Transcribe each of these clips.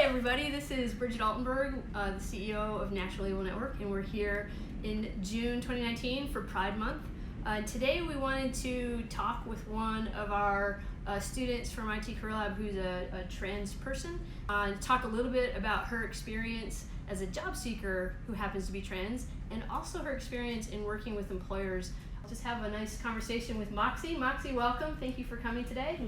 everybody, this is Bridget Altenberg, the CEO of National Label Network, and we're here in June 2019 for Pride Month. Today we wanted to talk with one of our students from IT Career Lab who's a trans person, talk a little bit about her experience as a job seeker who happens to be trans, and also her experience in working with employers. I'll just have a nice conversation with Moxie. Moxie, welcome. Thank you for coming today.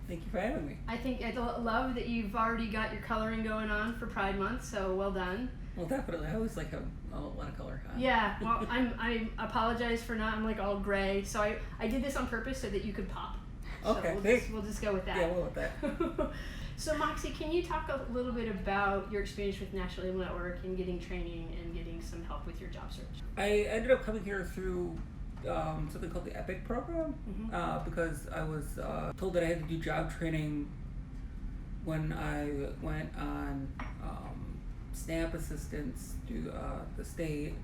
Thank you for having me. I love that you've already got your coloring going on for Pride Month, so well done. Well, definitely. I always like a lot of color. Yeah, well, I apologize for not, I'm like all gray, so I did this on purpose so that you could pop. Okay, so we'll just go with that. Yeah, we'll with that. So Moxie, can you talk a little bit about your experience with National Label Network and getting training and getting some help with your job search? I ended up coming here through something called the EPIC program, because I was told that I had to do job training when I went on SNAP assistance to the state.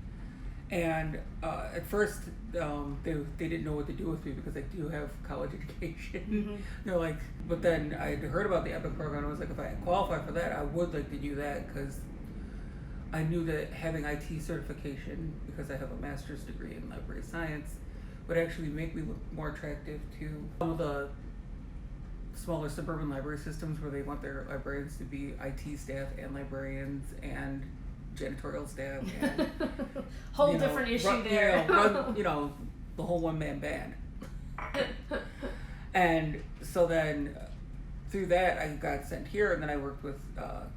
And at first they didn't know what to do with me because I do have college education. They're like, but then I had heard about the EPIC program and I was like, if I qualify for that, I would like to do that, because I knew that having IT certification, because I have a master's degree in library science, would actually make me look more attractive to some of the smaller suburban library systems where they want their librarians to be IT staff and librarians and janitorial staff and whole different issue there. Run, the whole one-man band. And so then through that I got sent here, and then I worked with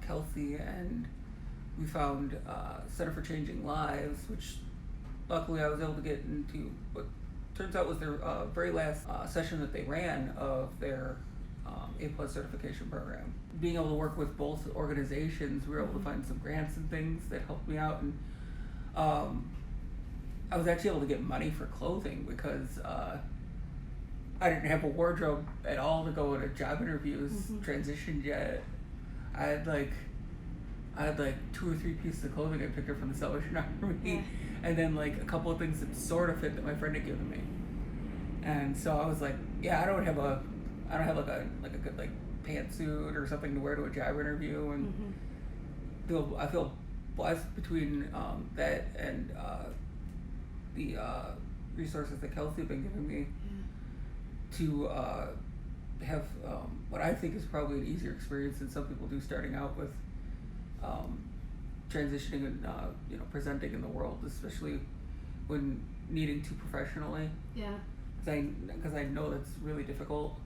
Kelsey, and we found Center for Changing Lives, which luckily I was able to get into what turns out was their very last session that they ran of their A+ certification program. Being able to work with both organizations, we were able to find some grants and things that helped me out, and I was actually able to get money for clothing because I didn't have a wardrobe at all to go to job interviews, transitioned yet. I had like 2 or 3 pieces of clothing I picked up from the Salvation Army, and then like a couple of things that sort of fit that my friend had given me. And so I was like, yeah, I don't have like a good like pantsuit or something to wear to a job interview, and I feel blessed between that and the resources that Kelsey have been giving me to have what I think is probably an easier experience than some people do starting out with transitioning and presenting in the world, especially when needing to professionally. Yeah. Because I know that's really difficult.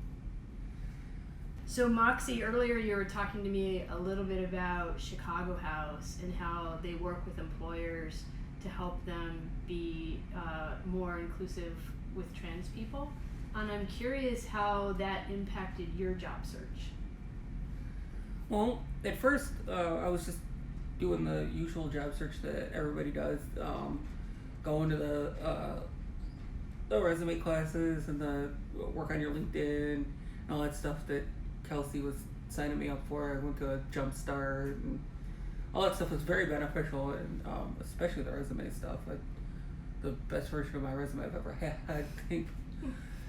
So Moxie, earlier you were talking to me a little bit about Chicago House and how they work with employers to help them be more inclusive with trans people. And I'm curious how that impacted your job search. Well, at first I was just doing the usual job search that everybody does, going to the resume classes and the work on your LinkedIn and all that stuff that Kelsey was signing me up for. I went to a Jumpstart, and all that stuff was very beneficial, and especially the resume stuff. The best version of my resume I've ever had, I think.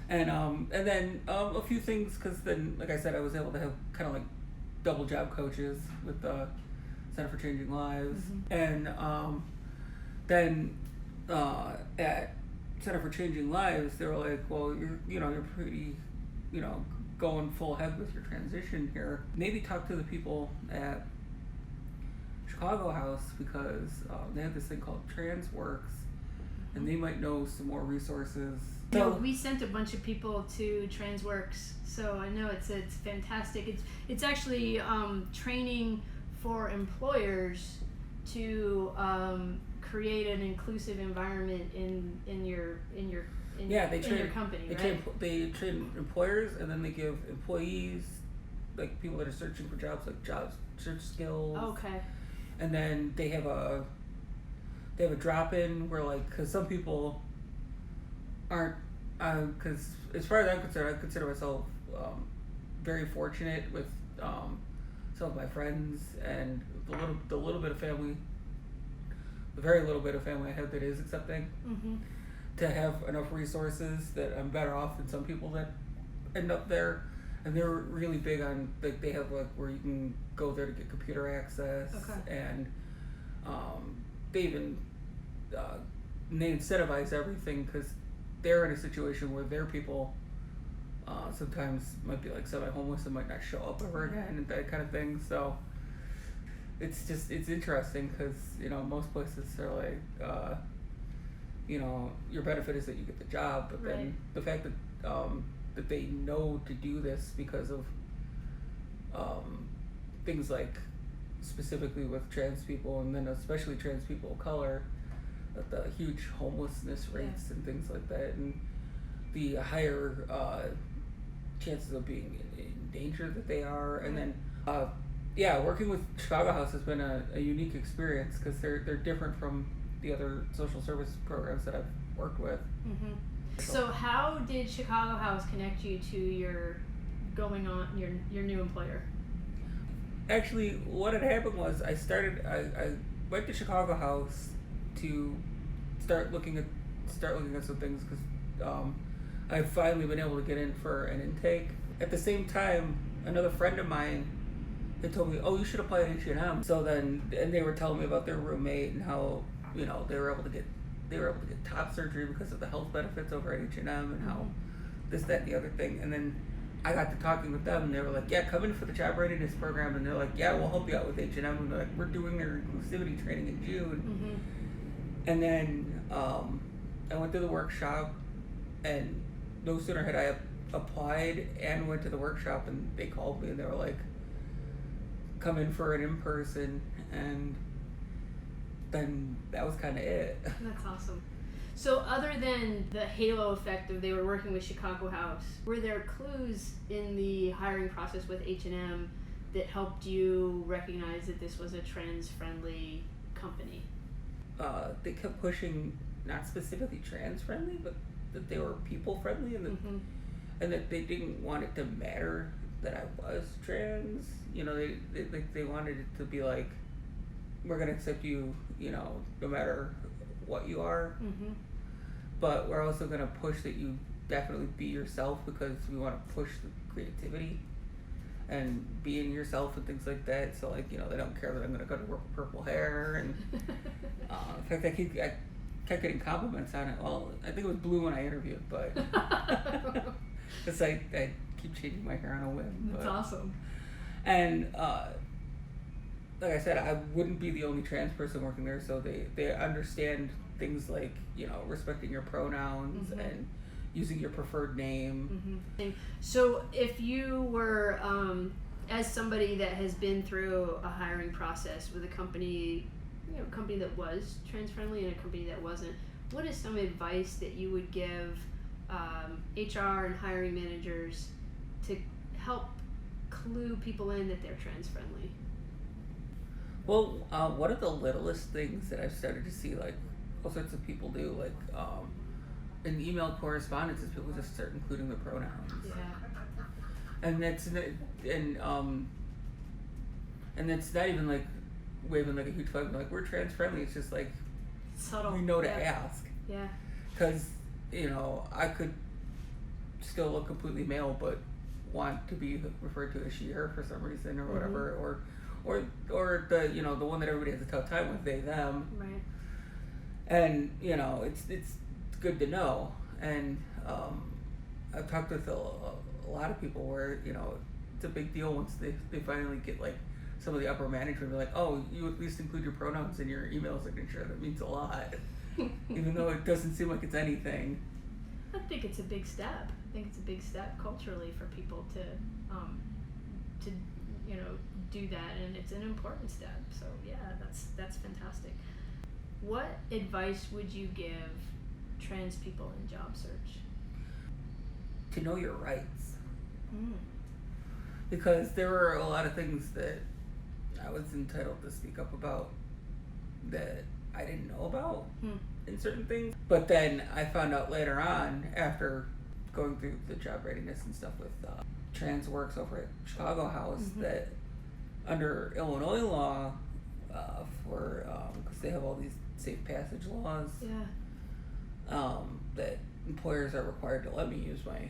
And then a few things, because then, like I said, I was able to have kind of like double job coaches with the Center for Changing Lives, and then at Center for Changing Lives, they were like, well, you're pretty, going full ahead with your transition here. Maybe talk to the people at Chicago House, because they have this thing called TransWorks, and they might know some more resources. So we sent a bunch of people to TransWorks, so I know it's fantastic. It's actually training for employers to create an inclusive environment in your company, right? They train employers, and then they give employees, like people that are searching for jobs, like job search skills. Okay. And then they have a drop-in where, like, because some people aren't, because as far as I'm concerned, I consider myself very fortunate with some of my friends and the little bit of family, the very little bit of family I have that is accepting, to have enough resources that I'm better off than some people that end up there. and they're really big on, like, they have, like, where you can go there to get computer access. Okay. And they even they incentivize everything because they're in a situation where their people sometimes might be like semi-homeless and might not show up ever again and that kind of thing. So it's interesting because, you know, most places are like, you know, your benefit is that you get the job, but then the fact that that they know to do this because of things like, specifically with trans people, and then especially trans people of color, the huge homelessness rates and things like that, and the higher chances of being in danger that they are. And then working with Chicago House has been a unique experience because they're different from the other social service programs that I've worked with. Mm-hmm. So how did Chicago House connect you to your new employer? Actually, what had happened was I went to Chicago House to start looking at some things because I've finally been able to get in for an intake. At the same time, another friend of mine had told me, "Oh, you should apply at H&M." So then, and they were telling me about their roommate and how, you know, they were able to get top surgery because of the health benefits over at H&M, and how this, that, and the other thing. And then I got to talking with them, and they were like, "Yeah, come in for the job readiness program." And they're like, "Yeah, we'll help you out with H&M." And they're like, "We're doing their inclusivity training in June." And then I went to the workshop, and no sooner had I applied and went to the workshop, and they called me and they were like, "Come in for an in-person," and then that was kind of it. That's awesome. So other than the halo effect of they were working with Chicago House, were there clues in the hiring process with H&M that helped you recognize that this was a trans-friendly company? They kept pushing not specifically trans-friendly, but that they were people-friendly, and that, and that they didn't want it to matter that I was trans. You know, they wanted it to be like, we're gonna accept you, you know, no matter what you are. But we're also gonna push that you definitely be yourself, because we want to push the creativity and being yourself and things like that. So, like, you know, they don't care that I'm gonna go to work with purple hair, and in fact, I kept getting compliments on it. Well, I think it was blue when I interviewed, but because I keep changing my hair on a whim. That's awesome. And like I said, I wouldn't be the only trans person working there, so they understand things like, you know, respecting your pronouns and using your preferred name. So if you were, as somebody that has been through a hiring process with a company, you know, a company that was trans-friendly and a company that wasn't, what is some advice that you would give HR and hiring managers to help clue people in that they're trans-friendly? Well, one of the littlest things that I've started to see, like, all sorts of people do, like, in email correspondence, is people just start including the pronouns. And that's and it's not even like waving like a huge flag, like, we're trans friendly. It's just like, subtle. We know to ask. Because, you know, I could still look completely male, but want to be referred to as she, her for some reason, or whatever, or the, you know, the one that everybody has a tough time with, they, them. And, you know, it's good to know. And I've talked with a lot of people where, you know, it's a big deal once they finally get, like, some of the upper management be like, "Oh, you at least include your pronouns in your email signature." That means a lot, even though it doesn't seem like it's anything. I think it's a big step. I think it's a big step culturally for people to you know, do that, and it's an important step. So yeah, that's fantastic. What advice would you give trans people in job search? To know your rights. Because there were a lot of things that I was entitled to speak up about that I didn't know about in certain things. But then I found out later on, after going through the job readiness and stuff with Trans Works over at Chicago House, that under Illinois law, because they have all these safe passage laws, that employers are required to let me use my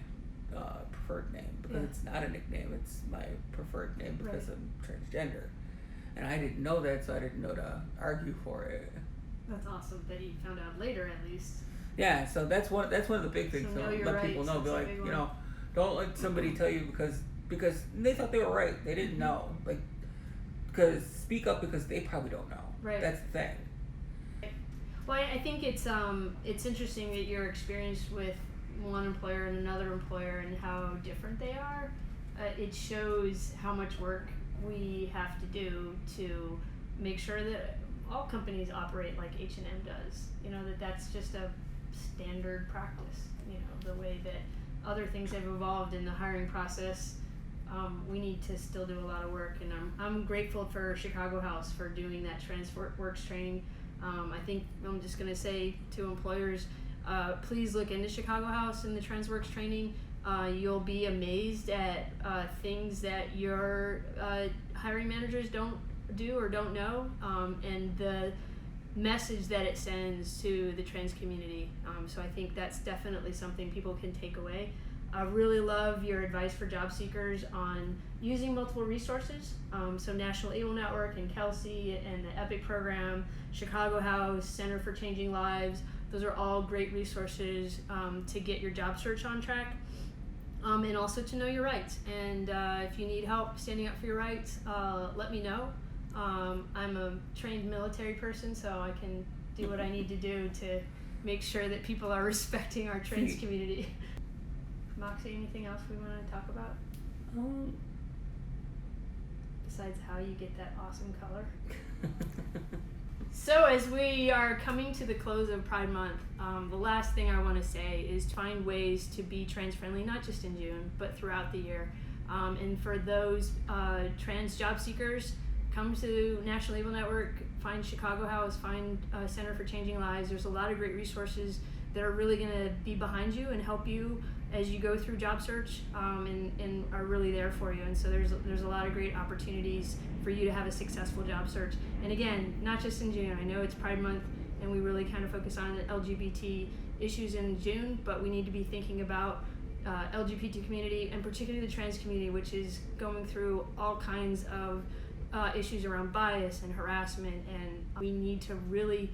preferred name because it's not a nickname. It's my preferred name because I'm transgender, and I didn't know that, so I didn't know to argue for it. That's awesome that you found out later, at least. Yeah, so that's one of the big things. So know your let people rights, know, be that's a like, big you one. know, don't let somebody tell you because they thought they were right. They didn't know, like, because speak up because they probably don't know. Right. That's the thing. Well, I think it's interesting that your experience with one employer and another employer and how different they are. It shows how much work we have to do to make sure that all companies operate like H&M does. You know, that's just a standard practice. You know, the way that other things have evolved in the hiring process. We need to still do a lot of work, and I'm grateful for Chicago House for doing that TransWorks training. I think I'm just going to say to employers, please look into Chicago House and the TransWorks training. You'll be amazed at things that your hiring managers don't do or don't know, and the message that it sends to the trans community. So I think that's definitely something people can take away. I really love your advice for job seekers on using multiple resources. So National Able Network and Kelsey and the EPIC program, Chicago House, Center for Changing Lives. Those are all great resources to get your job search on track. And also to know your rights. And if you need help standing up for your rights, let me know. I'm a trained military person, so I can do what I need to do to make sure that people are respecting our trans community. Moxie, anything else we want to talk about? Besides how you get that awesome color? So as we are coming to the close of Pride Month, the last thing I want to say is to find ways to be trans-friendly, not just in June, but throughout the year. And for those trans job seekers, come to National Able Network, find Chicago House, find Center for Changing Lives. There's a lot of great resources that are really going to be behind you and help you as you go through job search, and are really there for you. And so there's a lot of great opportunities for you to have a successful job search. And again, not just in June. I know it's Pride Month and we really kind of focus on LGBT issues in June, but we need to be thinking about LGBT community and particularly the trans community, which is going through all kinds of issues around bias and harassment, and we need to really,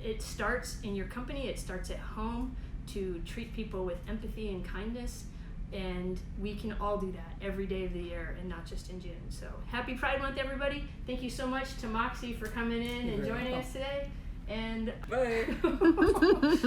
it starts in your company, it starts at home, to treat people with empathy and kindness, and we can all do that every day of the year and not just in June. So happy Pride Month, everybody. Thank you so much to Moxie for coming in and joining us today. And bye.